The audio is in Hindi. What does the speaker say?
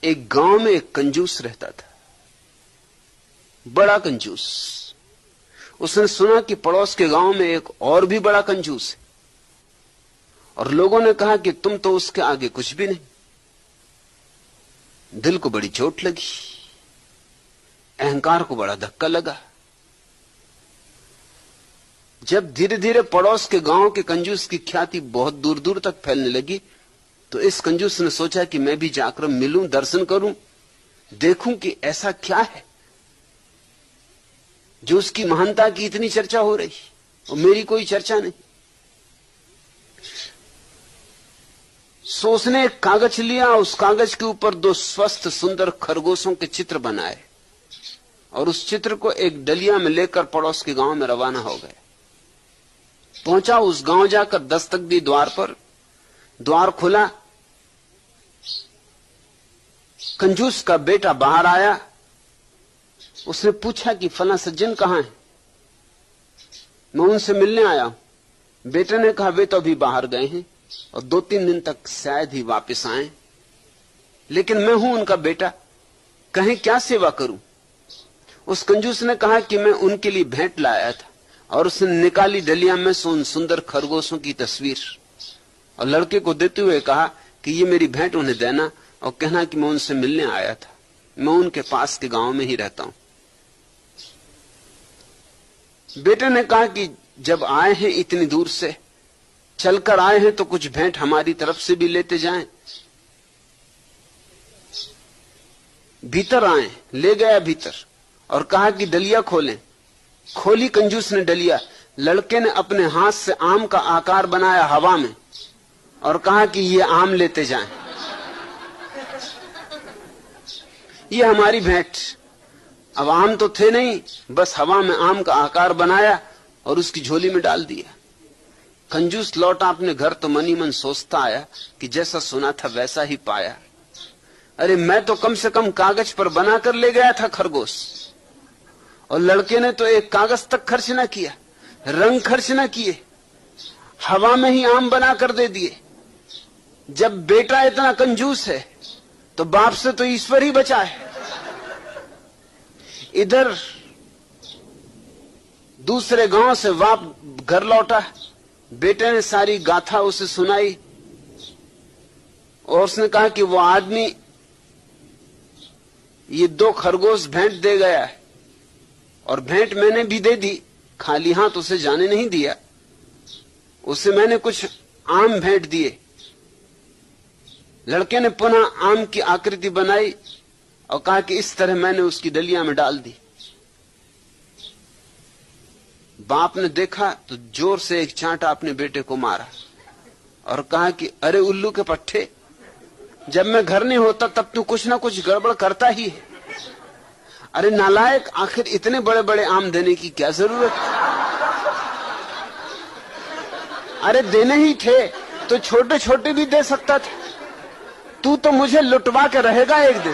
एक गांव में एक कंजूस रहता था, बड़ा कंजूस। उसने सुना कि पड़ोस के गांव में एक और भी बड़ा कंजूस है, और लोगों ने कहा कि तुम तो उसके आगे कुछ भी नहीं। दिल को बड़ी चोट लगी, अहंकार को बड़ा धक्का लगा। जब धीरे धीरे पड़ोस के गांव के कंजूस की ख्याति बहुत दूर दूर तक फैलने लगी, तो इस कंजूस ने सोचा कि मैं भी जाकर मिलूं, दर्शन करूं, देखूं कि ऐसा क्या है जो उसकी महानता की इतनी चर्चा हो रही और मेरी कोई चर्चा नहीं। सो उसने एक कागज लिया, उस कागज के ऊपर 2 स्वस्थ सुंदर खरगोशों के चित्र बनाए और उस चित्र को एक डलिया में लेकर पड़ोस के गांव में रवाना हो गए। पहुंचा, उस गांव जाकर दस्तक दी द्वार पर। द्वार खुला, कंजूस का बेटा बाहर आया। उसने पूछा कि फला सज्जन कहां है? मैं उनसे मिलने आया हूं। बेटे ने कहा वे तो अभी बाहर गए हैं और 2-3 दिन तक शायद ही वापस आए, लेकिन मैं हूं उनका बेटा, कहें क्या सेवा करूं? उस कंजूस ने कहा कि मैं उनके लिए भेंट लाया था, और उसने निकाली डलिया में से उन सुंदर खरगोशों की तस्वीर और लड़के को देते हुए कहा कि ये मेरी भेंट उन्हें देना और कहना कि मैं उनसे मिलने आया था, मैं उनके पास के गांव में ही रहता हूं। बेटे ने कहा कि जब आए हैं इतनी दूर से, चलकर आए हैं, तो कुछ भेंट हमारी तरफ से भी लेते जाएं। भीतर आए, ले गया भीतर और कहा कि डलिया खोलें। खोली कंजूस ने डलिया। लड़के ने अपने हाथ से आम का आकार बनाया हवा में और कहा कि ये आम लेते जाएं, ये हमारी भेंट। अब आम तो थे नहीं, बस हवा में आम का आकार बनाया और उसकी झोली में डाल दिया। कंजूस लौटा अपने घर तो मन ही मन सोचता आया कि जैसा सुना था वैसा ही पाया। अरे मैं तो कम से कम कागज पर बनाकर ले गया था खरगोश, और लड़के ने तो एक कागज तक खर्च ना किया, रंग खर्च ना किए, हवा में ही आम बनाकर दे दिए। जब बेटा इतना कंजूस है तो बाप से तो ईश्वर ही बचा है। इधर दूसरे गांव से बाप घर लौटा, बेटे ने सारी गाथा उसे सुनाई और उसने कहा कि वो आदमी ये 2 खरगोश भेंट दे गया है, और भेंट मैंने भी दे दी, खाली हाथ उसे जाने नहीं दिया। उसे मैंने कुछ आम भेंट दिए। लड़के ने पुनः आम की आकृति बनाई और कहा कि इस तरह मैंने उसकी डलिया में डाल दी। बाप ने देखा तो जोर से एक चांटा अपने बेटे को मारा और कहा कि अरे उल्लू के पट्टे, जब मैं घर नहीं होता तब तू कुछ ना कुछ गड़बड़ करता ही है। अरे नालायक, आखिर इतने बड़े बड़े आम देने की क्या जरूरत? अरे देने ही थे तो छोटे छोटे भी दे सकता था। तू तो मुझे लुटवा के रहेगा एक दिन।